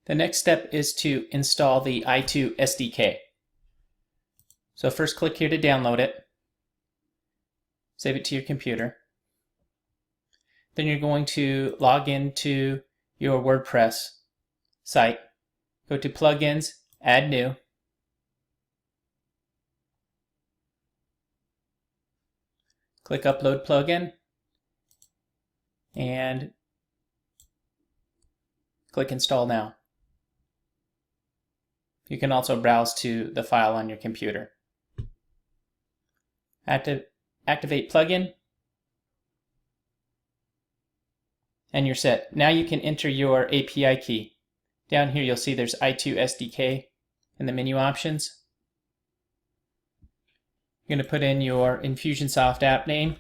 The next step is to install the i2SDK. So first click here to download it. Save it to your computer. Then you're going to log into your WordPress site. Go to Plugins, Add New. Click Upload Plugin. And click Install Now. You can also browse to the file on your computer. Activate plugin, and you're set. Now you can enter your API key. Down here you'll see there's i2SDK in the menu options. You're going to put in your Infusionsoft app name,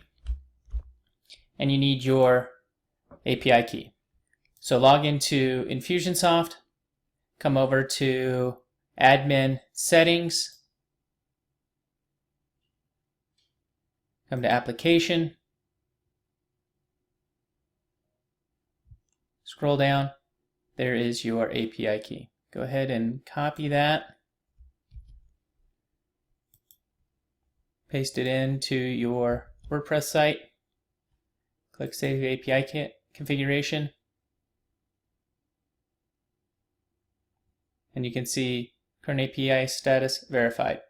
and you need your API key. So log into Infusionsoft, come over to Admin Settings, come to Application, scroll down, there is your API key. Go ahead and copy that, paste it into your WordPress site, click Save API Configuration, and you can see current API status verified.